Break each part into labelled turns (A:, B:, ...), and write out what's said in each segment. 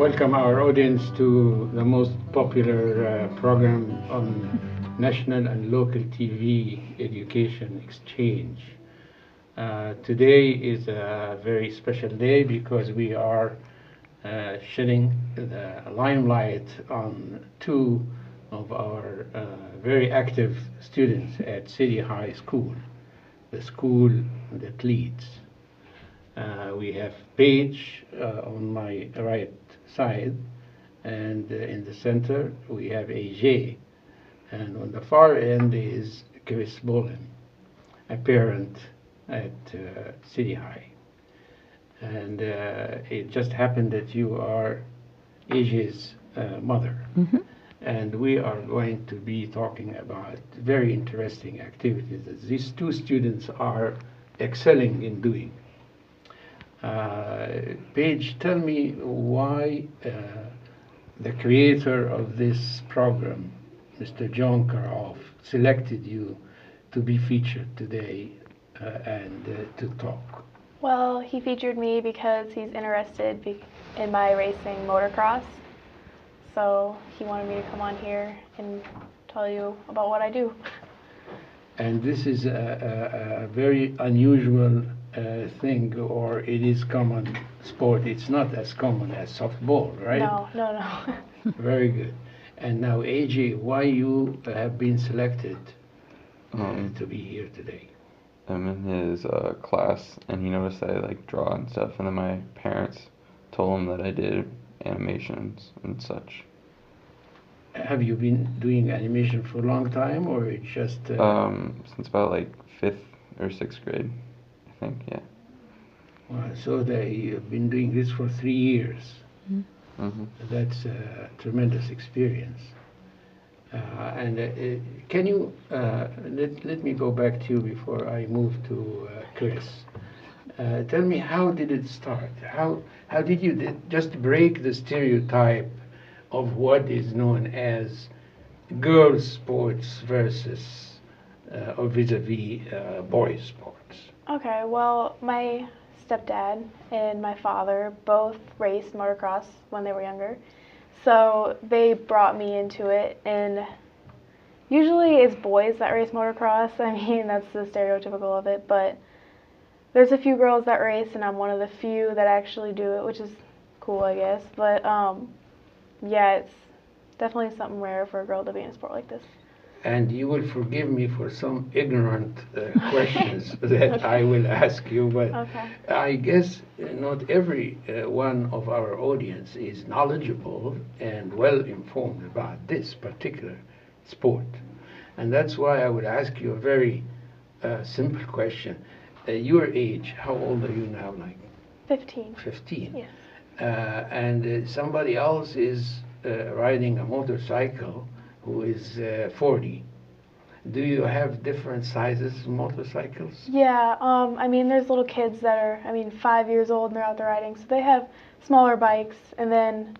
A: Welcome our audience to the most popular program on national and local TV education exchange. Today is a very special day because we are shedding the limelight on two of our very active students at City High School, the school that leads. We have Paige on my right side, and in the center we have AJ, and on the far end is Kris Bouland, a parent at City High. And it just happened that you are AJ's mother. Mm-hmm. And we are going to be talking about very interesting activities that these two students are excelling in doing. Paige, tell me why the creator of this program, Mr. John Karoff, selected you to be featured today and to talk.
B: Well, he featured me because he's interested in my racing motocross. So he wanted me to come on here and tell you about what I do.
A: And this is a very unusual thing, or it is common sport. It's not as common as softball, right?
B: No.
A: Very good. And now, AJ, why you have been selected to be here today?
C: I'm in his class, and he noticed that I like draw and stuff, and then my parents told him that I did animations and such.
A: Have you been doing animation for a long time, or it just?
C: Since about like 5th or 6th grade, I think, yeah.
A: Well, so you've been doing this for 3 years.
C: Mm-hmm.
A: That's a tremendous experience. And can you let me go back to you before I move to Kris. Tell me, how did it start? How did you just break the stereotype of what is known as girls' sports versus or vis-a-vis boys' sports?
B: Okay, well, my stepdad and my father both raced motocross when they were younger. So they brought me into it, and usually it's boys that race motocross. I mean, that's the stereotypical of it, but there's a few girls that race, and I'm one of the few that actually do it, which is cool, I guess. But yeah, it's definitely something rare for a girl to be in a sport like this.
A: And you will forgive me for some ignorant questions that I will ask you, but
B: okay.
A: I guess not every one of our audience is knowledgeable and well informed about this particular sport. And that's why I would ask you a very simple question. Your age, how old are you now? Like
B: 15.
A: 15.
B: Yes.
A: And somebody else is riding a motorcycle who is 40. Do you have different sizes of motorcycles?
B: Yeah, I mean, there's little kids that are, 5 years old and they're out there riding, so they have smaller bikes, and then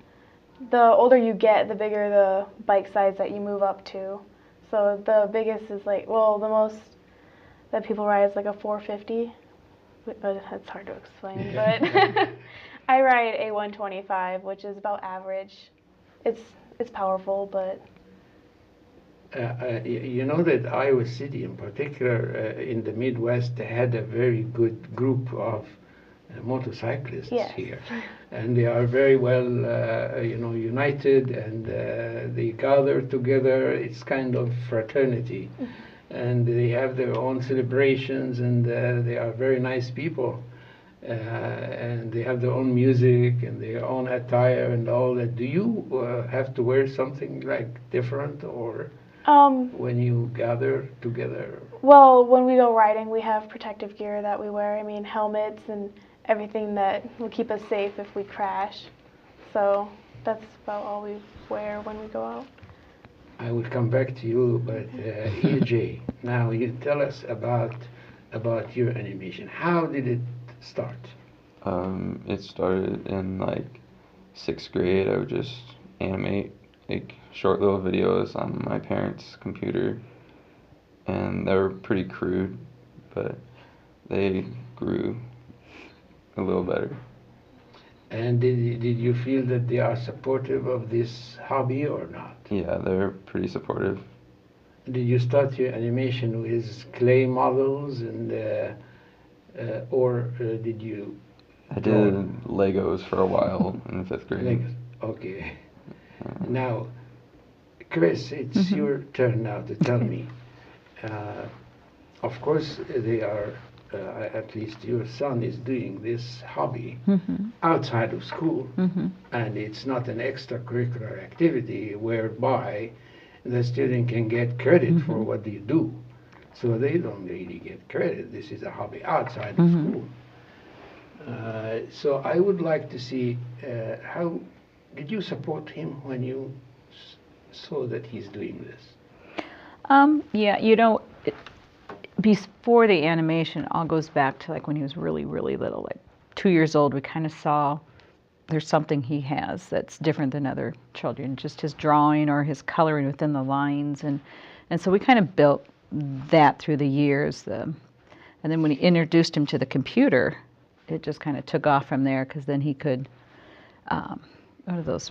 B: the older you get, the bigger the bike size that you move up to. So the biggest is the most that people ride is like a 450. That's hard to explain, but I ride a 125, which is about average. It's powerful, but
A: you know that Iowa City, in particular, in the Midwest, had a very good group of motorcyclists
B: yes.
A: here, and they are very well, united, and they gather together. It's kind of fraternity, and they have their own celebrations, and they are very nice people. And they have their own music and their own attire and all that. Do you have to wear something like different, or when you gather together?
B: Well, when we go riding, we have protective gear that we wear. Helmets and everything that will keep us safe if we crash. So that's about all we wear when we go out.
A: I will come back to you, but EJ, now you tell us about your animation. How did it start?
C: It started in like 6th grade. I would just animate like short little videos on my parents' computer, and they were pretty crude, but they grew a little better.
A: And did you feel that they are supportive of this hobby or not?
C: Yeah, they're pretty supportive.
A: Did you start your animation with clay models or did you
C: I
A: draw
C: did Legos for a while in 5th grade.
A: Legos? Okay. Now, Kris, it's your turn now to tell me. Uh, of course, they are, at least your son is doing this hobby outside of school, and it's not an extracurricular activity whereby the student can get credit for what they do. So they don't really get credit. This is a hobby outside of school. So I would like to see how did you support him when you saw that he's doing this?
D: Yeah, before the animation, it all goes back to like when he was really, really little, like 2 years old. We kind of saw there's something he has that's different than other children, just his drawing or his coloring within the lines, and so we kind of built that through the years. And then when he introduced him to the computer, it just kind of took off from there because then he could, what are those?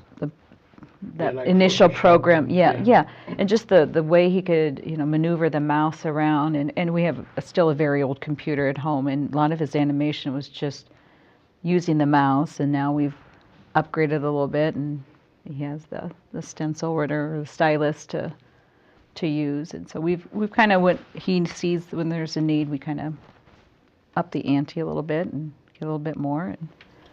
D: That
A: like
D: initial
A: Photoshop
D: program,
A: and-
D: yeah, and just the way he could, maneuver the mouse around, and we have still a very old computer at home, and a lot of his animation was just using the mouse, and now we've upgraded a little bit, and he has the stencil or the stylus to use, and so we've kind of what he sees when there's a need, we kind of up the ante a little bit and get a little bit more.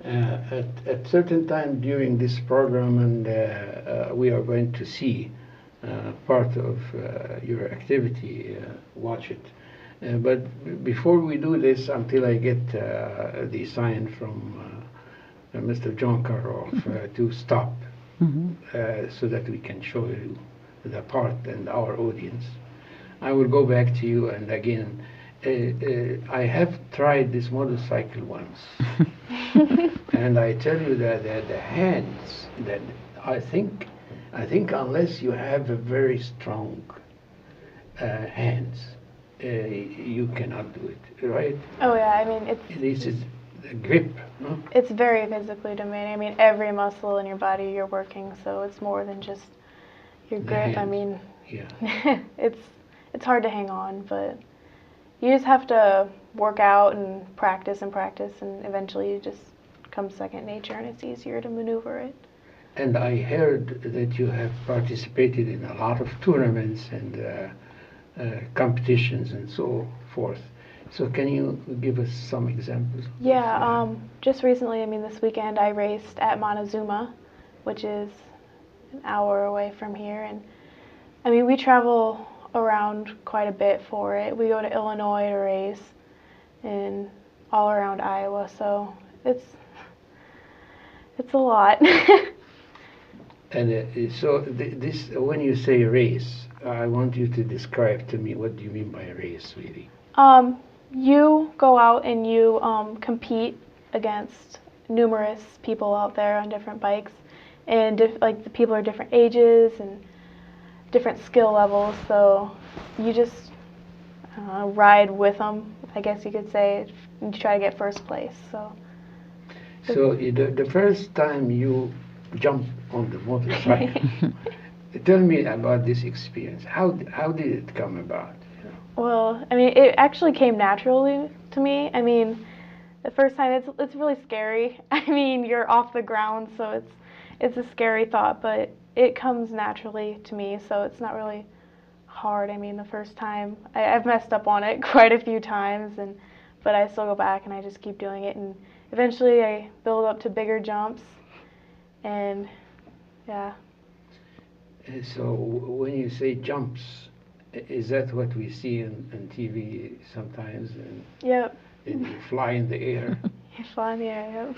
A: At certain time during this program, and we are going to see part of your activity, watch it. But before we do this, until I get the sign from Mr. John Karoff to stop, so that we can show you the part and our audience, I will go back to you. And again, I have tried this motorcycle once. And I tell you that the hands, that I think unless you have a very strong hands, you cannot do it, right?
B: Oh yeah, I mean
A: This is the grip, no?
B: it's very physically demanding. I mean every muscle in your body you're working, so it's more than just your
A: The
B: grip. I
A: hands.
B: mean,
A: Yeah.
B: it's hard to hang on, but you just have to work out and practice, and eventually it just comes second nature, and it's easier to maneuver it.
A: And I heard that you have participated in a lot of tournaments and competitions and so forth. So can you give us some examples?
B: Yeah, just recently, I mean this weekend I raced at Montezuma, which is an hour away from here, and I mean we travel around quite a bit for it. We go to Illinois to race and all around Iowa, so it's a lot.
A: And so this, when you say race, I want you to describe to me what do you mean by a race, really?
B: You go out and you compete against numerous people out there on different bikes, and like the people are different ages and different skill levels. So you just ride with them, I guess you could say, and you try to get first place. So
A: the first time you jumped on the motorcycle, tell me about this experience. How did it come about?
B: well, I mean, it actually came naturally to me. I mean, the first time it's really scary. I mean, you're off the ground, so it's a scary thought, but it comes naturally to me, so it's not really hard. I mean, the first time I've messed up on it quite a few times, but I still go back and I just keep doing it, and eventually I build up to bigger jumps, and yeah.
A: So when you say jumps, is that what we see on TV sometimes? And
B: Yep.
A: you fly in the air.
B: You fly in the air.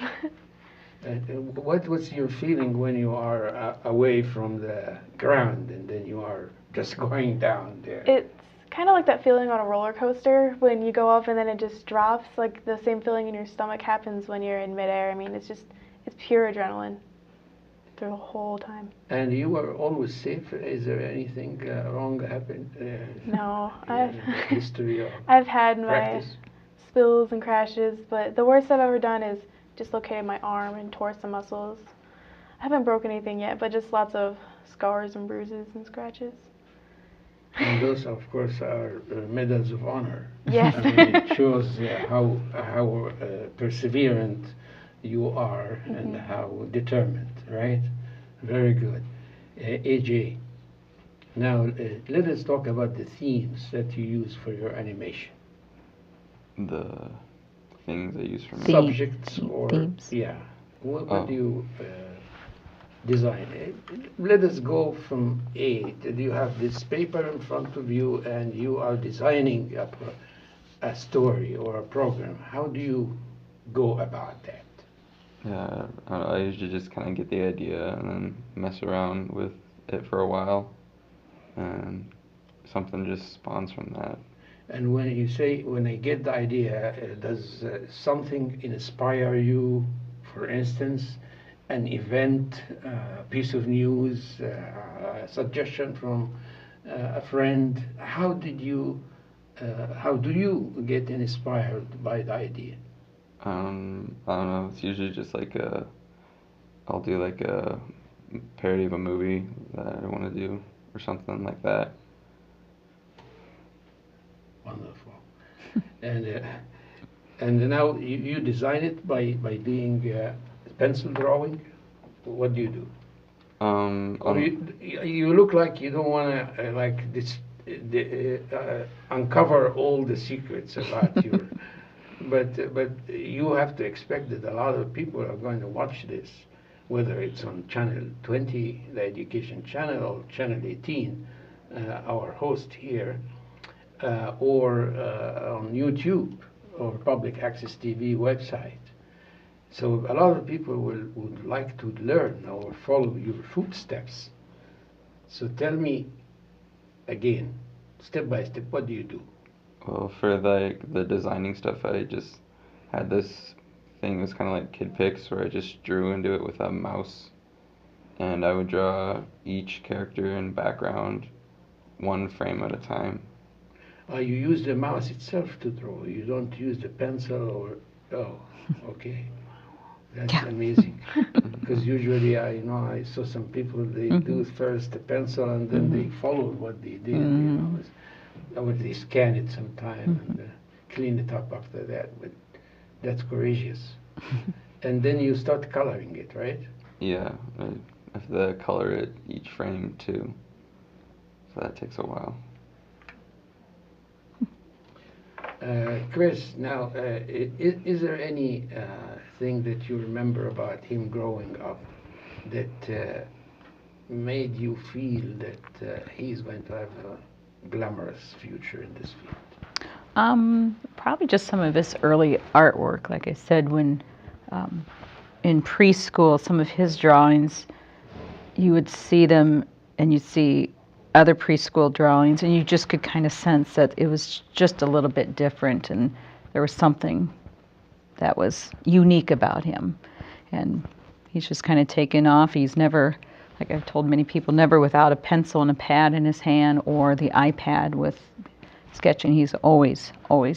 B: Yep.
A: What's your feeling when you are away from the ground and then you are just going down there?
B: It's kind of like that feeling on a roller coaster when you go up and then it just drops. Like the same feeling in your stomach happens when you're in midair. I mean, it's pure adrenaline through the whole time.
A: And you were always safe? Is there anything wrong happened?
B: No,
A: in the history of
B: I've had my
A: practice?
B: spills and crashes, but the worst I've ever done is dislocated my arm and tore some muscles. I haven't broken anything yet, but just lots of scars and bruises and scratches.
A: And those, of course, are medals of honor.
B: Yes.
A: I mean, it shows how perseverant you are and how determined, right? Very good. AJ, now let us talk about the themes that you use for your animation.
C: The things I use for my
A: Subjects or
D: themes.
A: yeah. What do you design? Let us go from A. Do you have this paper in front of you and you are designing a story or a program? How do you go about that?
C: Yeah, I usually just kind of get the idea and then mess around with it for a while, and something just spawns from that.
A: And when you say, when I get the idea, does something inspire you? For instance, an event, a piece of news, a suggestion from a friend. How do you get inspired by the idea?
C: I don't know. It's usually just like I'll do like a parody of a movie that I want to do or something like that.
A: Wonderful. And now you design it by doing pencil drawing. What do you do? Or you look like you don't want to like this uncover all the secrets about your. But you have to expect that a lot of people are going to watch this, whether it's on Channel 20, the Education Channel, or Channel 18, our host here, or on YouTube or Public Access TV website. So a lot of people would like to learn or follow your footsteps. So tell me again, step by step, what do you do?
C: Well, for the designing stuff, I just had this thing that's kind of like Kid Pix where I just drew into it with a mouse, and I would draw each character and background one frame at a time.
A: You use the mouse itself to draw. You don't use the pencil or okay. That's amazing. Because usually I saw some people they do first the pencil and then they follow what they did. Or they scan it sometime and clean it up after that. But that's courageous. And then you start coloring it, right?
C: Yeah, I have to color it each frame too, so that takes a while.
A: Kris, now, is there any thing that you remember about him growing up that made you feel that he's going to have a glamorous future in this field?
D: Probably just some of his early artwork. Like I said, when in preschool, some of his drawings, you would see them and you'd see other preschool drawings, and you just could kind of sense that it was just a little bit different, and there was something that was unique about him. And he's just kind of taken off. He's never, like I've told many people, never without a pencil and a pad in his hand or the iPad with sketching. He's always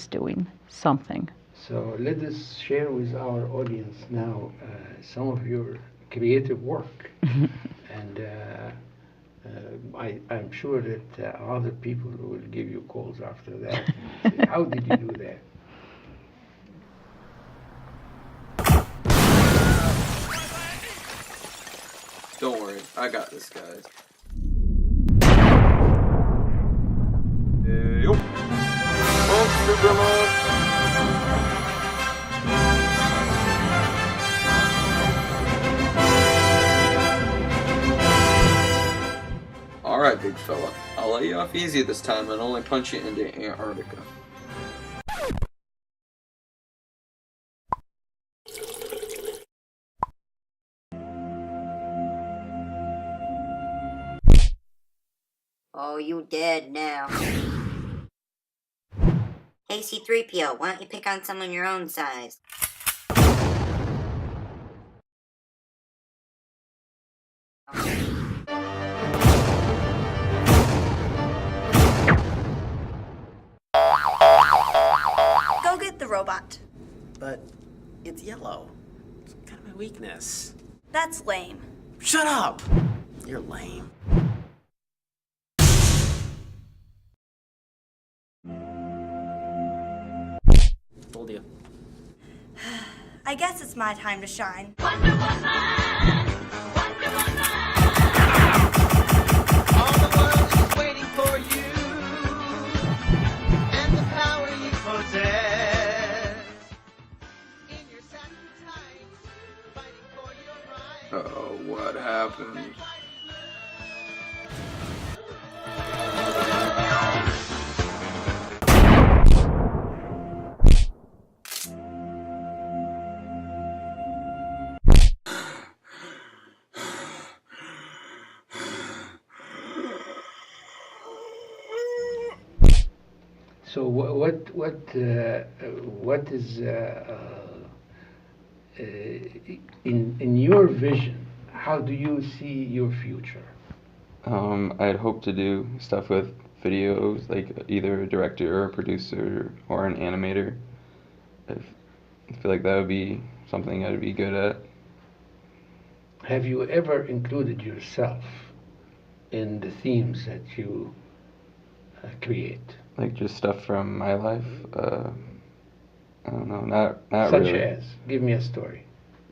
D: doing something.
A: So let us share with our audience now some of your creative work. And I'm sure that other people will give you calls after that. And say, how did you do that?
E: Don't worry, I got this, guys. Yo. Alright, big fella. I'll let you off easy this time and only punch you into Antarctica.
F: Oh, you dead now. Hey, C-3PO, why don't you pick on someone your own size?
G: Go get the robot.
H: But it's yellow.
G: weakness.
H: That's lame.
G: Shut up! You're lame. Told you.
H: I guess it's my time to shine.
I: All the world is waiting for you and the power you possess. In your sacrifice, fighting for your right.
C: Oh, what happened?
A: So what is in your vision? How do you see your future?
C: I'd hope to do stuff with videos, like either a director or a producer or an animator. I feel like that would be something I'd be good at.
A: Have you ever included yourself in the themes that you create?
C: Like just stuff from my life. I don't know, not
A: Such
C: really.
A: as, give me a story.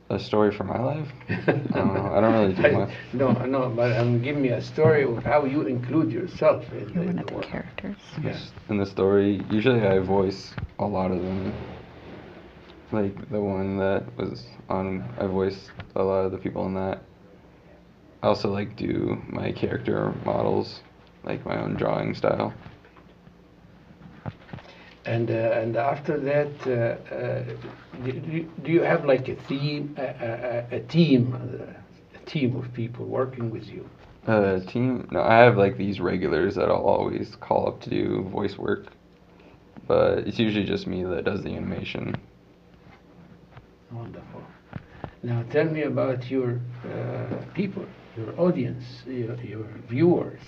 C: A story from my life? I don't know. I don't really do much.
A: No, but give me a story of how you include yourself in
D: You're one of
A: the
D: the
A: work.
D: characters.
A: Yeah.
C: In the story, usually I voice a lot of them. Like the one that was on, I voiced a lot of the people in that. I also like do my character models, like my own drawing style.
A: And after that, do you have like a team of people working with you?
C: Team? No, I have like these regulars that I'll always call up to do voice work, but it's usually just me that does the animation.
A: Wonderful. Now tell me about your people, your audience, your viewers.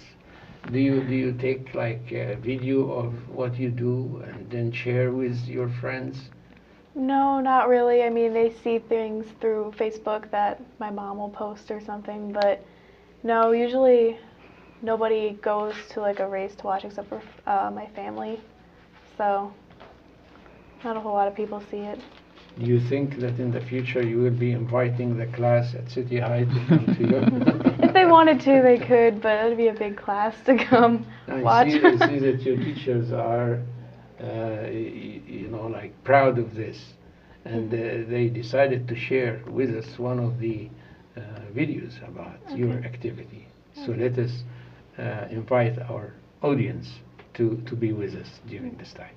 A: Do you take like a video of what you do and then share with your friends?
B: No, not really. I mean, they see things through Facebook that my mom will post or something, but no, usually nobody goes to like a race to watch except for my family. So not a whole lot of people see it.
A: Do you think that in the future you will be inviting the class at City High to come to you?
B: If they wanted to, they could, but it'd be a big class to come watch.
A: I see that your teachers are, like proud of this, and they decided to share with us one of the videos about your activity. So let us invite our audience to be with us during this time.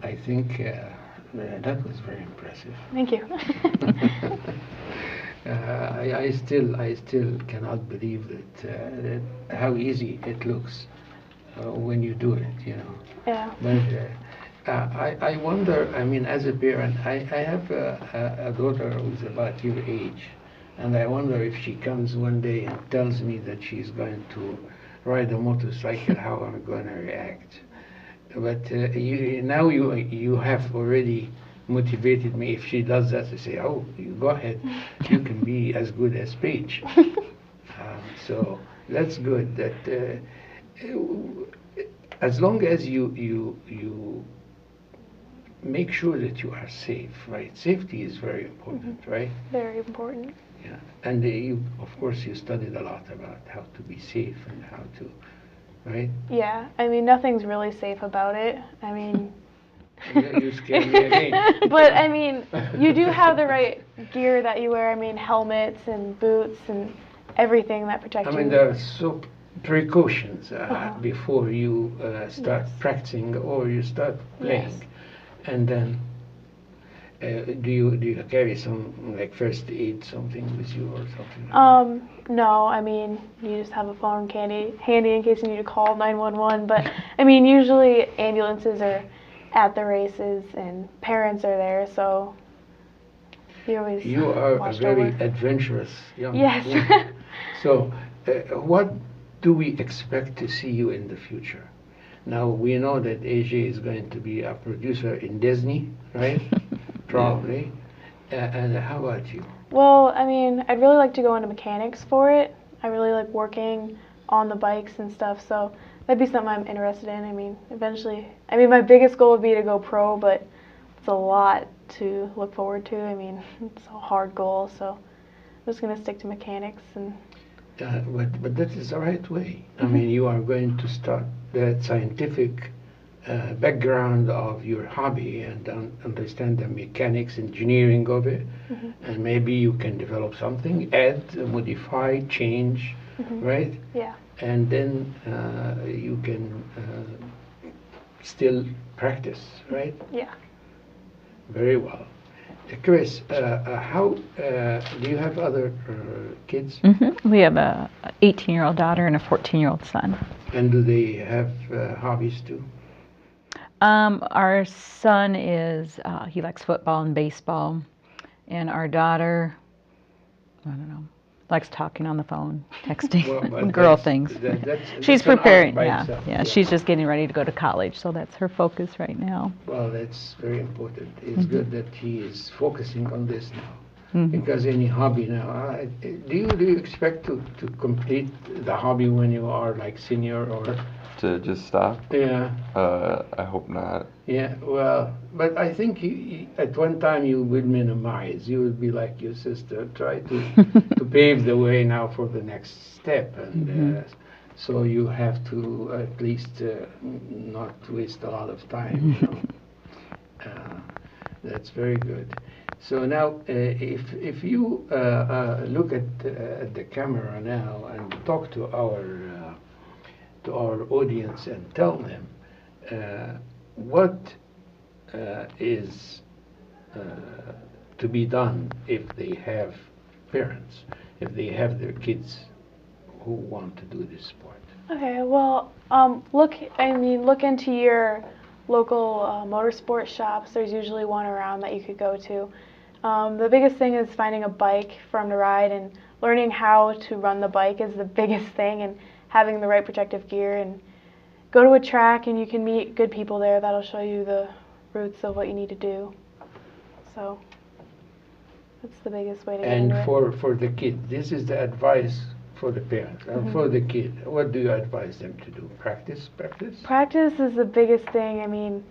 A: I think that was very impressive.
B: Thank you.
A: I still cannot believe that how easy it looks when you do it,
B: Yeah.
A: But I wonder. I mean, as a parent, I have a daughter who's about your age, and I wonder if she comes one day and tells me that she's going to ride a motorcycle, how I'm going to react. But you have already motivated me. If she does that, to say, "Oh, you go ahead. You can be as good as Paige." So that's good. That as long as you make sure that you are safe, right? Safety is very important, right?
B: Very important.
A: Yeah, and you, of course, you studied a lot about how to be safe and how to, right?
B: Yeah, I mean, nothing's really safe about it. I mean,
A: You scare me again.
B: but I mean, you do have the right gear that you wear. I mean, helmets and boots and everything that protect
A: I
B: you.
A: mean, there are so precautions before you start
B: Yes.
A: practicing or you start playing,
B: Yes.
A: and then do you carry some like first aid something with you or something?
B: No, I mean, you just have a phone handy in case you need to call 911. But I mean, usually ambulances are at the races and parents are there, so you always
A: You are a
B: watched
A: very
B: over.
A: adventurous young
B: Yes.
A: woman. So, what do we expect to see you in the future? Now, we know that AJ is going to be a producer in Disney, right? Probably. And how about you?
B: Well, I mean, I'd really like to go into mechanics for it. I really like working on the bikes and stuff, so that'd be something I'm interested in. I mean, eventually, I mean, my biggest goal would be to go pro, but it's a lot to look forward to. I mean, it's a hard goal, so I'm just going to stick to mechanics. And
A: But that is the right way. I mean, you are going to start that scientific background of your hobby and understand the mechanics, engineering of it, and maybe you can develop something, add, modify, change, right?
B: yeah.
A: And then you can still practice, right?
B: Yeah.
A: Very well. Kris, how do you have other kids?
D: We have a 18-year-old daughter and a 14-year-old son.
A: And do they have hobbies too?
D: Our son he likes football and baseball, and our daughter, I don't know, likes talking on the phone, texting,
A: Well, but
D: girl
A: that's-
D: things.
A: that's
D: She's
A: an art
D: preparing,
A: by
D: yeah,
A: itself,
D: yeah. She's just getting ready to go to college, so that's her focus right now.
A: Well, that's very important. It's good that he is focusing on this now.
D: Mhm.
A: Because any hobby now, do you expect to complete the hobby when you are like senior or?
C: To just stop?
A: Yeah.
C: I hope not.
A: Yeah, well, but I think at one time you will minimize. You will be like your sister, try to pave the way now for the next step, and so you have to at least not waste a lot of time. You know? That's very good. So now, if you look at the camera now and talk to our audience and tell them what is to be done if they have parents, if they have their kids who want to do this sport.
B: Okay, well, look into your local motorsport shops. There's usually one around that you could go to. The biggest thing is finding a bike for them to ride, and learning how to run the bike is the biggest thing, and having the right protective gear, and go to a track and you can meet good people there that'll show you the routes of what you need to do. So that's the biggest way to get
A: And
B: into
A: for the kid, this is the advice for the parents. And for the kid, what do you advise them to do? Practice?
B: Practice is the biggest thing. I mean,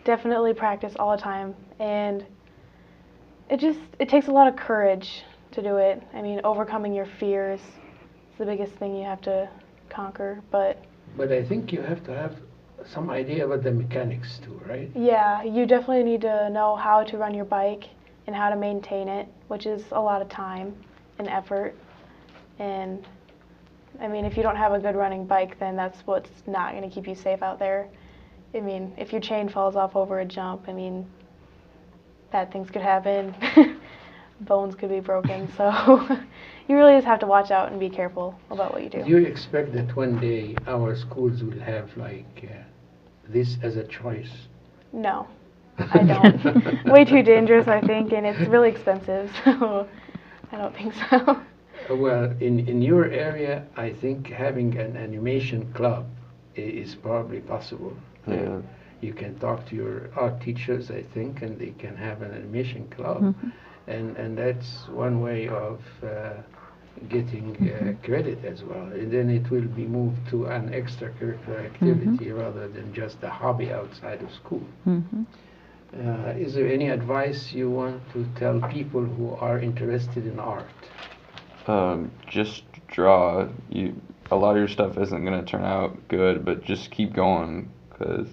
B: definitely practice all the time, and it takes a lot of courage to do it. I mean, overcoming your fears is the biggest thing you have to conquer, but
A: I think you have to have some idea about the mechanics too, right?
B: yeah, you definitely need to know how to run your bike and how to maintain it, which is a lot of time and effort. And I mean, if you don't have a good running bike, then that's what's not going to keep you safe out there. I mean, if your chain falls off over a jump, I mean, bad things could happen. Bones could be broken. So you really just have to watch out and be careful about what you do.
A: Do you expect that one day our schools will have like this as a choice?
B: No, I don't. Way too dangerous, I think, and it's really expensive. So I don't think so.
A: Well, in your area, I think having an animation club is probably possible.
C: Yeah.
A: You can talk to your art teachers, I think, and they can have an animation club, and that's one way of getting credit as well. And then it will be moved to an extracurricular activity rather than just a hobby outside of school. Is there any advice you want to tell people who are interested in art?
C: Just draw. A lot of your stuff isn't going to turn out good, but just keep going, because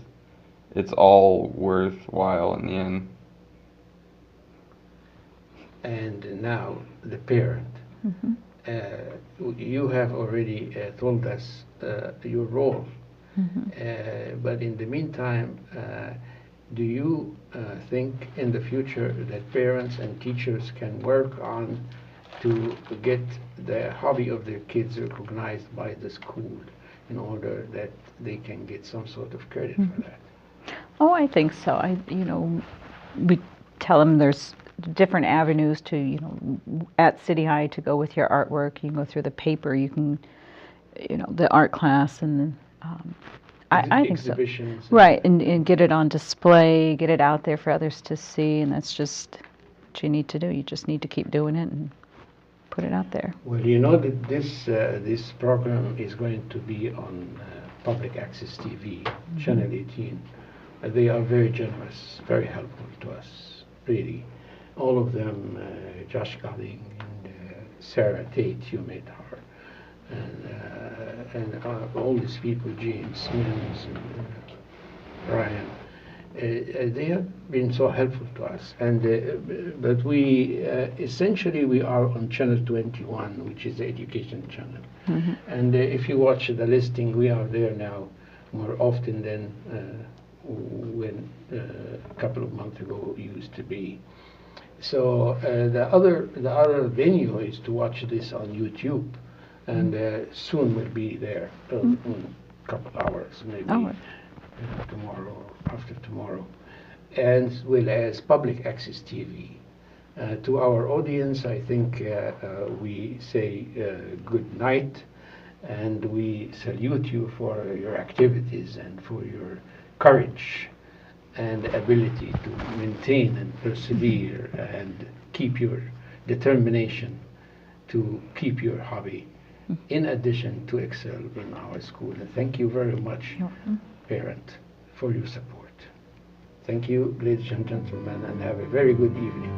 C: it's all worthwhile in the end.
A: And now, the parent. You have already told us your role, but in the meantime, do you think in the future that parents and teachers can work on to get the hobby of their kids recognized by the school in order that they can get some sort of credit for that?
D: Oh, I think so. We tell them there's different avenues to, at City High to go with your artwork. You can go through the paper. You can, the art class, and I think so.
A: Exhibitions.
D: Right, and get it on display, get it out there for others to see, and that's just what you need to do. You just need to keep doing it and put it out there.
A: Well, you know that this program is going to be on public access TV, Channel 18. They are very generous, very helpful to us, really. All of them, Josh Godding and Sarah Tate, you met her, and all these people, James Mims and Ryan. They have been so helpful to us, and but we essentially we are on channel 21, which is the education channel, and if you watch the listing, we are there now more often than when a couple of months ago used to be. So the other venue is to watch this on YouTube, and soon will be there in a couple hours, maybe tomorrow or after tomorrow, as well as public access TV. To our audience, I think we say good night, and we salute you for your activities and for your courage and ability to maintain and persevere and keep your determination to keep your hobby in addition to excel in our school. And thank you very much, parent, for your support. Thank you, ladies and gentlemen, and have a very good evening.